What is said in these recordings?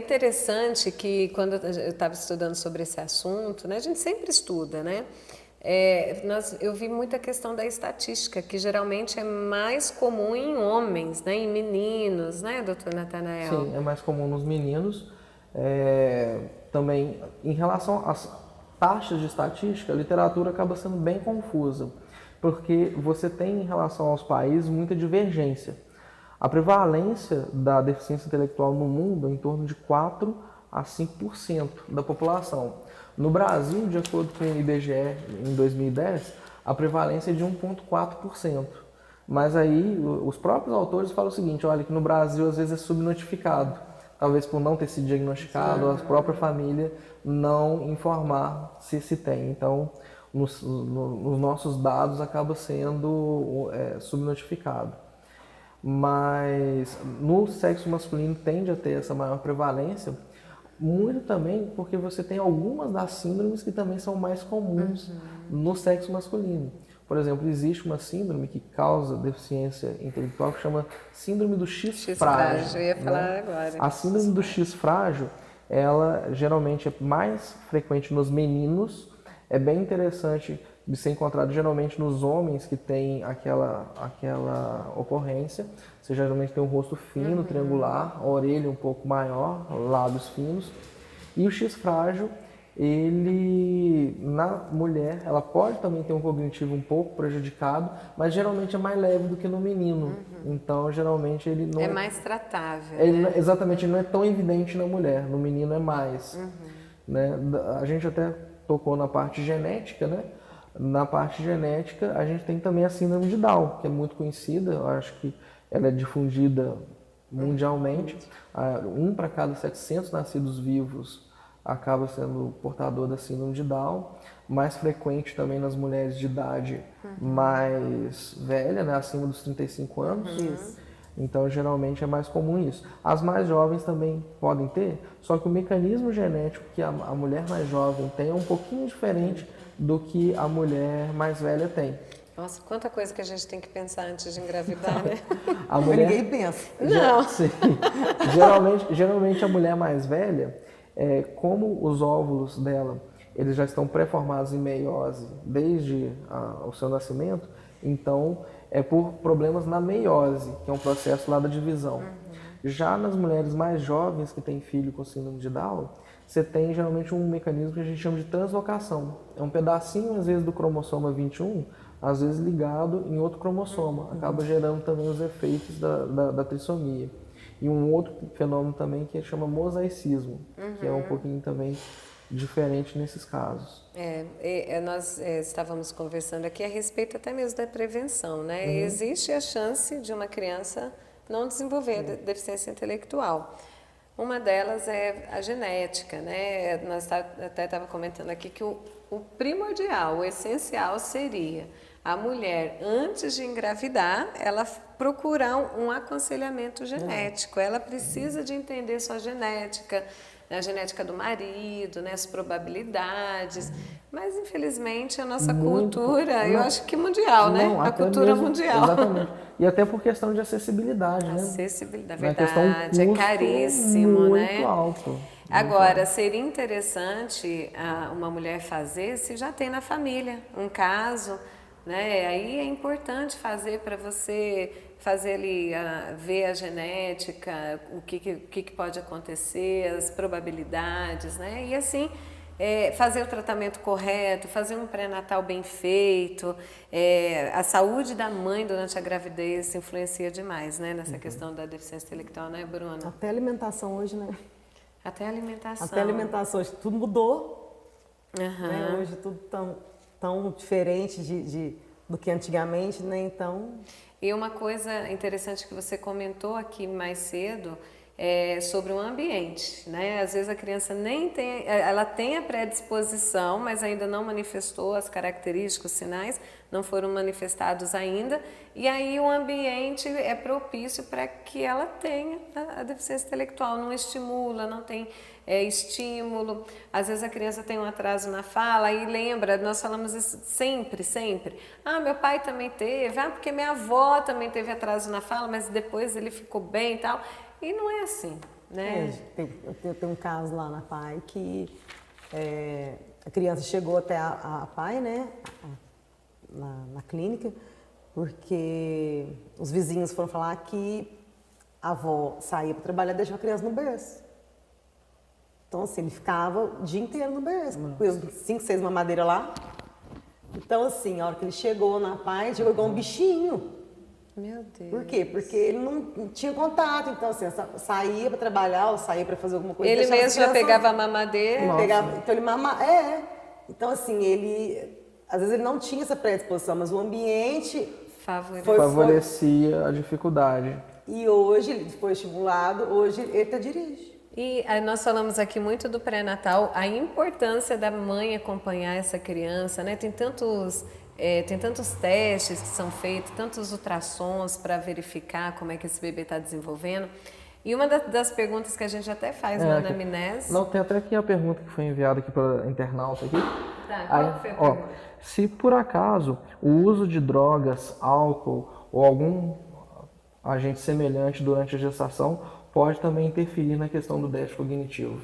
interessante que quando eu estava estudando sobre esse assunto, né, a gente sempre estuda, né? Eu vi muita questão da estatística, que geralmente é mais comum em homens, né, em meninos, né, doutor Natanael? Sim, é mais comum nos meninos. Também, em relação às taxas de estatística, a literatura acaba sendo bem confusa, porque você tem, em relação aos países, muita divergência. A prevalência da deficiência intelectual no mundo é em torno de 4 a 5% da população. No Brasil, de acordo com o IBGE, em 2010, a prevalência é de 1,4%. Mas aí os próprios autores falam o seguinte, olha, que no Brasil às vezes é subnotificado, talvez por não ter sido diagnosticado, ou a própria família não informar se tem. Então, nos nossos dados acaba sendo subnotificado. Mas no sexo masculino tende a ter essa maior prevalência, muito também porque você tem algumas das síndromes que também são mais comuns no sexo masculino. Por exemplo, existe uma síndrome que causa deficiência intelectual que chama síndrome do X frágil. Eu ia falar Né? agora. A síndrome do X frágil, ela geralmente é mais frequente nos meninos, é bem interessante de ser encontrado geralmente nos homens que têm aquela ocorrência. Você geralmente tem um rosto fino, triangular, a orelha um pouco maior, lábios finos. E o X frágil, ele, na mulher, ela pode também ter um cognitivo um pouco prejudicado, mas geralmente é mais leve do que no menino. Então, geralmente, ele não... É mais tratável, né? Exatamente, ele não é tão evidente na mulher, no menino é mais. Né? A gente até tocou na parte genética, né? Na parte genética, a gente tem também a síndrome de Down, que é muito conhecida, eu acho que ela é difundida mundialmente. Um para cada 700 nascidos vivos acaba sendo portador da síndrome de Down, mais frequente também nas mulheres de idade mais velha, né, acima dos 35 anos. Isso. Então, geralmente é mais comum isso. As mais jovens também podem ter, só que o mecanismo genético que a mulher mais jovem tem é um pouquinho diferente do que a mulher mais velha tem. Nossa, quanta coisa que a gente tem que pensar antes de engravidar, né? A mulher, Ninguém pensa. Não. Sim. Geralmente a mulher mais velha, como os óvulos dela, eles já estão pré-formados em meiose desde o seu nascimento, então é por problemas na meiose, que é um processo lá da divisão. Já nas mulheres mais jovens que têm filho com síndrome de Down, você tem geralmente um mecanismo que a gente chama de translocação. É um pedacinho, às vezes, do cromossoma 21, às vezes ligado em outro cromossoma. Acaba gerando também os efeitos da trissomia. E um outro fenômeno também que chama mosaicismo, que é um pouquinho também diferente nesses casos. Nós estávamos conversando aqui a respeito até mesmo da prevenção, né? Existe a chance de uma criança não desenvolver deficiência intelectual. Uma delas é a genética, né? Nós até estava comentando aqui que o primordial, o essencial seria a mulher, antes de engravidar, ela procurar um aconselhamento genético. Ela precisa de entender sua genética, a genética do marido, né, as probabilidades. Mas, infelizmente, a nossa cultura, eu acho que mundial, né? A cultura mundial. Exatamente. E até por questão de acessibilidade, né? Acessibilidade, Na questão verdade, é caríssimo, muito né? Alto. Agora, seria interessante uma mulher fazer se já tem na família um caso, né? Aí é importante fazer para você fazer ali, ver a genética, o que pode acontecer, as probabilidades, né? E assim, fazer o tratamento correto, fazer um pré-natal bem feito. A saúde da mãe durante a gravidez influencia demais, né? Nessa questão da deficiência intelectual, né, Bruna? Até alimentação hoje, né? Até a alimentação. Até alimentação hoje, tudo mudou. Uhum. Né? Hoje tudo tão diferente do que antigamente, né? Então... E uma coisa interessante que você comentou aqui mais cedo é sobre o ambiente, né? Às vezes a criança ela tem a predisposição, mas ainda não manifestou as características, os sinais não foram manifestados ainda, e aí o ambiente é propício para que ela tenha a deficiência intelectual, não estimula, não tem estímulo. Às vezes a criança tem um atraso na fala e lembra, nós falamos isso sempre. Meu pai também teve, porque minha avó também teve atraso na fala, mas depois ele ficou bem e tal. E não é assim, né? Eu tenho um caso lá na PAI que a criança chegou até a PAI, né, na clínica, porque os vizinhos foram falar que a avó saía para trabalhar e deixava a criança no berço. Então, assim, ele ficava o dia inteiro no berço, com 5, 6 mamadeiras lá. Então, assim, a hora que ele chegou na PAI, chegou igual um bichinho. Meu Deus. Por quê? Porque ele não tinha contato. Então, assim, saía para trabalhar ou saía para fazer alguma coisa. Ele mesmo já pegava a mamadeira. Então, ele mamava. Então, assim, ele... Às vezes ele não tinha essa predisposição, mas o ambiente... favorecia a dificuldade. E hoje, ele foi estimulado, hoje ele até dirige. E nós falamos aqui muito do pré-natal, a importância da mãe acompanhar essa criança, né? Tem tantos testes que são feitos, tantos ultrassons para verificar como é que esse bebê está desenvolvendo. E uma das perguntas que a gente até faz na anamnese... Não, tem até aqui a pergunta que foi enviada aqui para internauta aqui. Tá, qual foi a pergunta? Se por acaso o uso de drogas, álcool ou algum agente semelhante durante a gestação pode também interferir na questão do déficit cognitivo.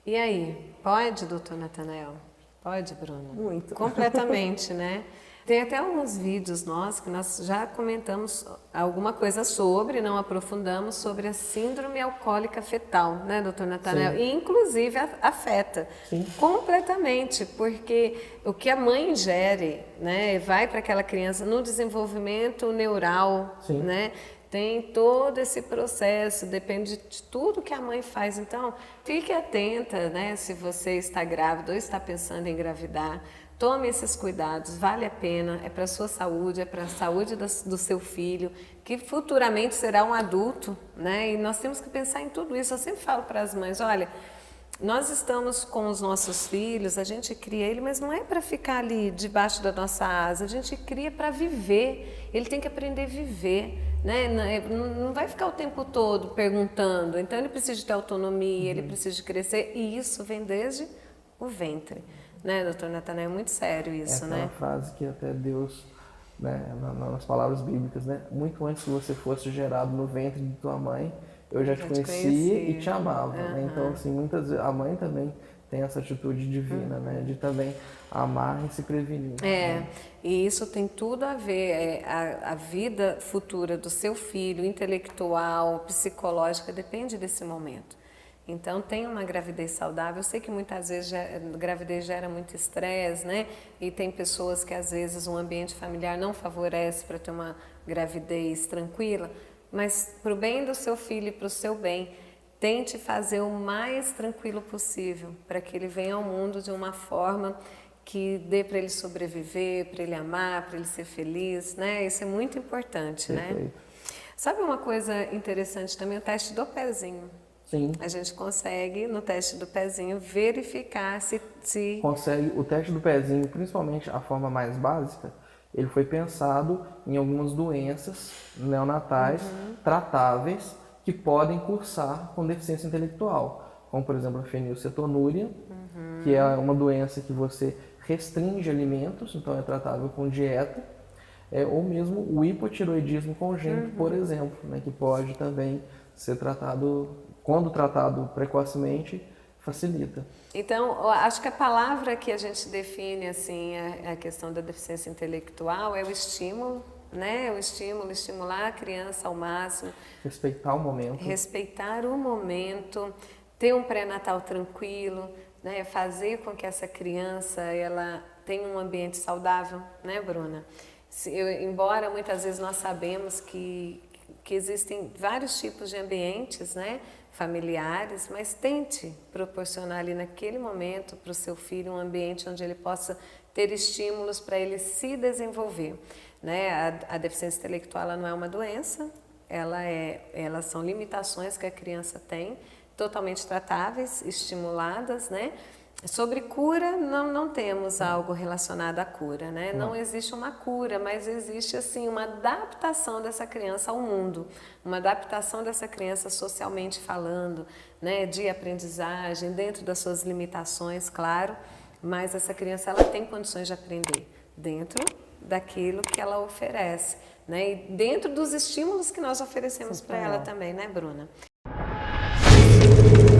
E aí, pode, doutor Natanael? Pode, Bruna? Muito. Completamente, né? Tem até alguns vídeos nossos que nós já comentamos alguma coisa sobre, não aprofundamos, sobre a síndrome alcoólica fetal, né, doutor Natanael? Sim. E inclusive afeta completamente, porque o que a mãe ingere, né, vai para aquela criança no desenvolvimento neural, né? Tem todo esse processo, depende de tudo que a mãe faz. Então, fique atenta, né, se você está grávida ou está pensando em engravidar. Tome esses cuidados, vale a pena, é para a sua saúde, é para a saúde do seu filho, que futuramente será um adulto, né? E nós temos que pensar em tudo isso. Eu sempre falo para as mães, olha, nós estamos com os nossos filhos, a gente cria ele, mas não é para ficar ali debaixo da nossa asa, a gente cria para viver, ele tem que aprender a viver, né? Não vai ficar o tempo todo perguntando, então ele precisa de ter autonomia, ele precisa de crescer, e isso vem desde o ventre. Né, doutor Natanael? É muito sério isso, né? É uma frase que até Deus, né, nas palavras bíblicas, né? Muito antes que você fosse gerado no ventre de tua mãe, eu já te conhecia e te amava, né? Então, assim, muitas vezes a mãe também tem essa atitude divina, né? De também amar e se prevenir. Né? E isso tem tudo a ver, a vida futura do seu filho, intelectual, psicológica, depende desse momento. Então, tem uma gravidez saudável. Eu sei que muitas vezes a gravidez gera muito estresse, né? E tem pessoas que às vezes o ambiente familiar não favorece para ter uma gravidez tranquila, mas para o bem do seu filho e para o seu bem, tente fazer o mais tranquilo possível para que ele venha ao mundo de uma forma que dê para ele sobreviver, para ele amar, para ele ser feliz, né? Isso é muito importante, né? Sabe uma coisa interessante também? O teste do pezinho. Sim. A gente consegue, no teste do pezinho, verificar se... Consegue. O teste do pezinho, principalmente a forma mais básica, ele foi pensado em algumas doenças neonatais tratáveis que podem cursar com deficiência intelectual, como, por exemplo, a fenilcetonúria, que é uma doença que você restringe alimentos, então é tratável com dieta, ou mesmo o hipotiroidismo congênito, por exemplo, né, que pode também ser tratado... Quando tratado precocemente, facilita. Então, acho que a palavra que a gente define assim a questão da deficiência intelectual é o estímulo, né? O estímulo, estimular a criança ao máximo. Respeitar o momento. Respeitar o momento, ter um pré-natal tranquilo, né? Fazer com que essa criança ela tenha um ambiente saudável, né, Bruna? Embora muitas vezes nós sabemos que existem vários tipos de ambientes, né, familiares, mas tente proporcionar ali naquele momento para o seu filho um ambiente onde ele possa ter estímulos para ele se desenvolver, né? A deficiência intelectual ela não é uma doença, elas são limitações que a criança tem, totalmente tratáveis, estimuladas, né? Sobre cura, não temos algo relacionado à cura, né? Não existe uma cura, mas existe, assim, uma adaptação dessa criança ao mundo, uma adaptação dessa criança socialmente falando, né? De aprendizagem, dentro das suas limitações, claro, mas essa criança, ela tem condições de aprender dentro daquilo que ela oferece, né? E dentro dos estímulos que nós oferecemos para ela também, né, Bruna? Obrigada.